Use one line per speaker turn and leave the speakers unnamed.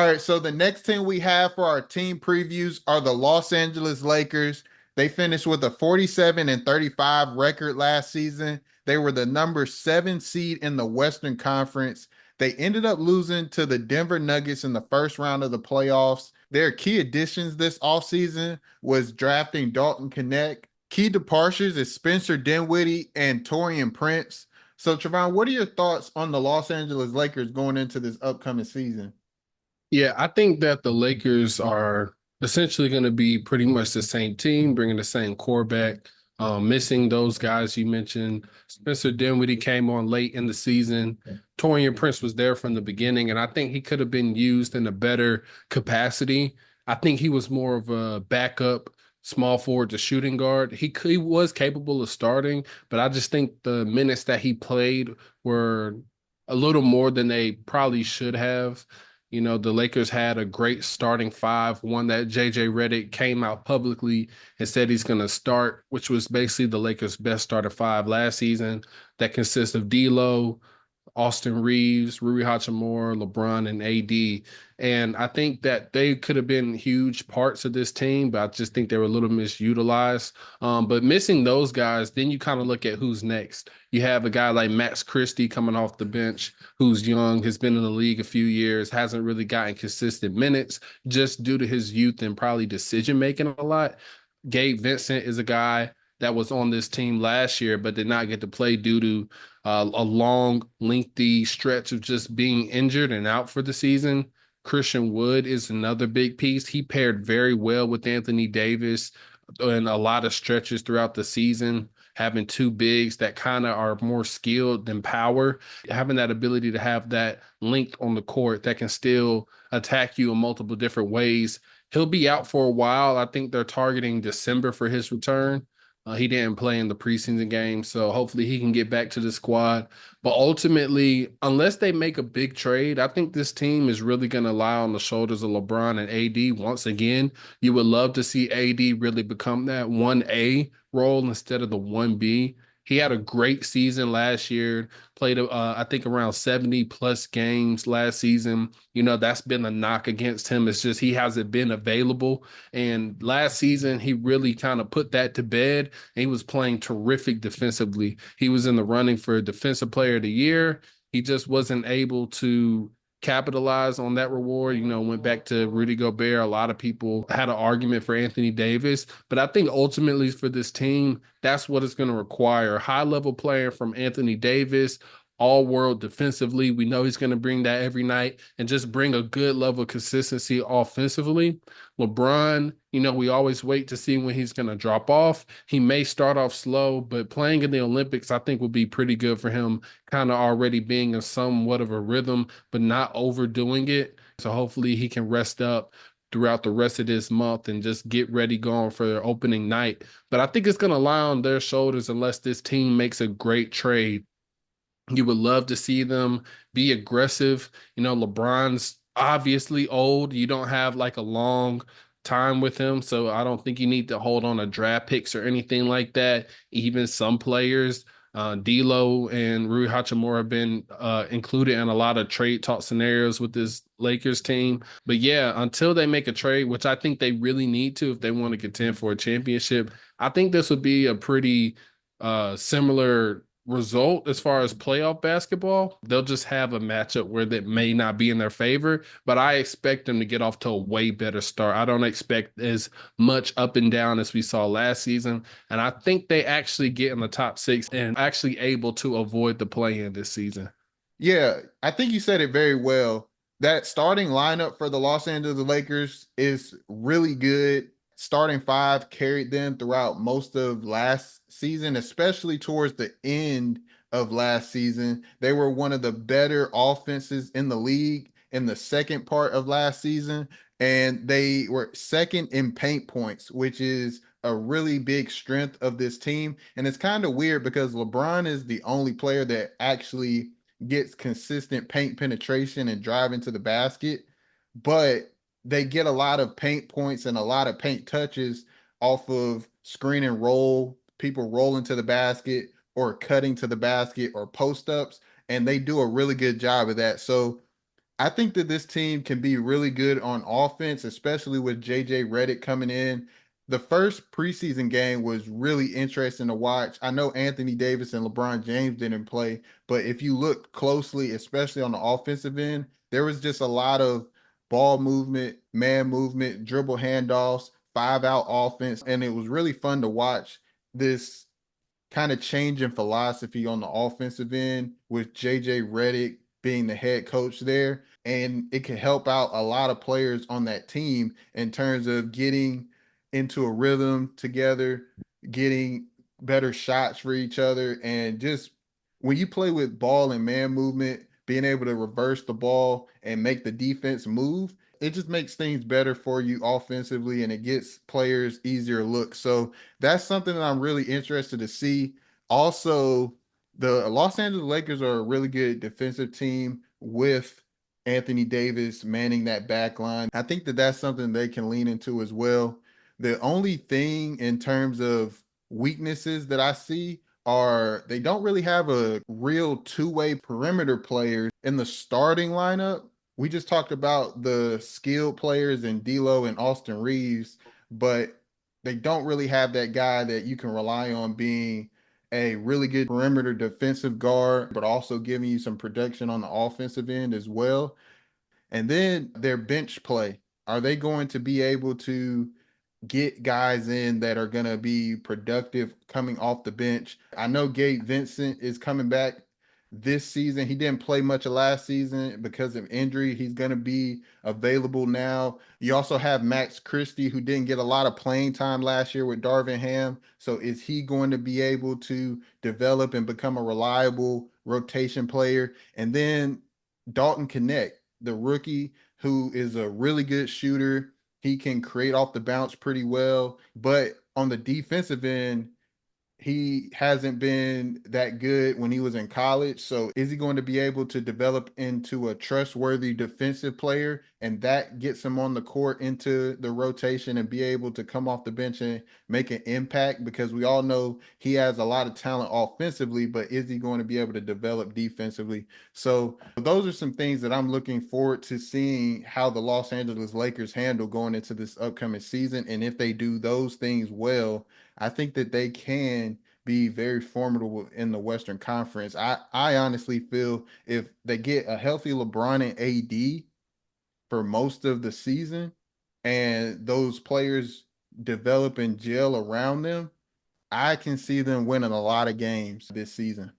All right, so the next team we have for our team previews are the Los Angeles Lakers. They finished with a 47-35 record last season. They were the number 7 seed in the Western Conference. They ended up losing to the Denver Nuggets in the first round of the playoffs. Their key additions this offseason was drafting Dalton Knecht. Key departures is Spencer Dinwiddie and Taurean Prince. So, Trevon, what are your thoughts on the Los Angeles Lakers going into this upcoming season?
Yeah, I think that the Lakers are essentially going to be pretty much the same team, bringing the same core back. Missing those guys you mentioned. Spencer Dinwiddie came on late in the season. Taurean Prince was there from the beginning, and I think he could have been used in a better capacity. I think he was more of a backup small forward to shooting guard. He was capable of starting, but I just think the minutes that he played were a little more than they probably should have. You know, the Lakers had a great starting five, one that JJ Redick came out publicly and said he's going to start, which was basically the Lakers' best starter five last season. That consists of D'Lo, Austin Reeves, Rui Hachimura, LeBron, and AD. And I think that they could have been huge parts of this team, but I just think they were a little misutilized. But missing those guys, then you kind of look at who's next. You have a guy like Max Christie coming off the bench, who's young, has been in the league a few years, hasn't really gotten consistent minutes just due to his youth and probably decision making a lot. Gabe Vincent is a guy that was on this team last year, but did not get to play due to a long, lengthy stretch of just being injured and out for the season. Christian Wood is another big piece. He paired very well with Anthony Davis in a lot of stretches throughout the season, having two bigs that kind of are more skilled than power, having that ability to have that length on the court that can still attack you in multiple different ways. He'll be out for a while. I think they're targeting December for his return. He didn't play in the preseason game, so hopefully he can get back to the squad. But ultimately, unless they make a big trade, I think this team is really going to lie on the shoulders of LeBron and AD once again. You would love to see AD really become that 1A role instead of the 1B. He had a great season last year, played, I think, around 70 plus games last season. You know, that's been a knock against him. It's just he hasn't been available. And last season, he really kind of put that to bed. He was playing terrific defensively. He was in the running for Defensive Player of the Year. He just wasn't able to capitalize on that reward. You know, went back to Rudy Gobert. A lot of people had an argument for Anthony Davis, but I think ultimately for this team, that's what it's going to require. High level player from Anthony Davis, all world defensively. We know he's going to bring that every night and just bring a good level of consistency offensively. LeBron, you know, we always wait to see when he's going to drop off. He may start off slow, but playing in the Olympics, I think, would be pretty good for him, kind of already being in somewhat of a rhythm, but not overdoing it. So hopefully he can rest up throughout the rest of this month and just get ready going for their opening night. But I think it's going to lie on their shoulders unless this team makes a great trade. You would love to see them be aggressive. You know, LeBron's obviously old. You don't have like a long time with him. So I don't think you need to hold on to draft picks or anything like that. Even some players, D'Lo and Rui Hachimura have been included in a lot of trade talk scenarios with this Lakers team. But yeah, until they make a trade, which I think they really need to if they want to contend for a championship, I think this would be a pretty similar result as far as playoff basketball. They'll just have a matchup where that may not be in their favor, but I expect them to get off to a way better start. I don't expect as much up and down as we saw last season, and I think they actually get in the top six and actually able to avoid the play in this season.
Yeah, I think you said it very well. That starting lineup for the Los Angeles Lakers is really good. Starting five carried them throughout most of last season, especially towards the end of last season. They were one of the better offenses in the league in the second part of last season, and they were second in paint points, which is a really big strength of this team. And it's kind of weird because LeBron is the only player that actually gets consistent paint penetration and driving to the basket, but they get a lot of paint points and a lot of paint touches off of screen and roll, people rolling to the basket or cutting to the basket or post ups, and they do a really good job of that. So I think that this team can be really good on offense, especially with JJ Redick coming in. The first preseason game was really interesting to watch. I know Anthony Davis and LeBron James didn't play, but if you look closely, especially on the offensive end, there was just a lot of ball movement, man movement, dribble handoffs, 5-out offense, and it was really fun to watch this kind of change in philosophy on the offensive end with JJ Redick being the head coach there. And it can help out a lot of players on that team in terms of getting into a rhythm together, getting better shots for each other. And just when you play with ball and man movement, being able to reverse the ball and make the defense move, it just makes things better for you offensively and it gets players easier looks. So that's something that I'm really interested to see. Also, the Los Angeles Lakers are a really good defensive team with Anthony Davis manning that back line. I think that that's something they can lean into as well. The only thing in terms of weaknesses that I see are they don't really have a real two-way perimeter player in the starting lineup. We just talked about the skilled players in D'Lo and Austin Reeves, but they don't really have that guy that you can rely on being a really good perimeter defensive guard, but also giving you some production on the offensive end as well. And then their bench play. Are they going to be able to get guys in that are going to be productive coming off the bench? I know Gabe Vincent is coming back this season. He didn't play much of last season because of injury. He's going to be available now. You also have Max Christie, who didn't get a lot of playing time last year with Darvin Ham. So is he going to be able to develop and become a reliable rotation player? And then Dalton Connect, the rookie, who is a really good shooter. He can create off the bounce pretty well, but on the defensive end, he hasn't been that good when he was in college. So is he going to be able to develop into a trustworthy defensive player? And that gets him on the court into the rotation and be able to come off the bench and make an impact because we all know he has a lot of talent offensively, but is he going to be able to develop defensively? So those are some things that I'm looking forward to seeing how the Los Angeles Lakers handle going into this upcoming season. And if they do those things well, I think that they can be very formidable in the Western Conference. I honestly feel if they get a healthy LeBron and AD for most of the season and those players develop and gel around them, I can see them winning a lot of games this season.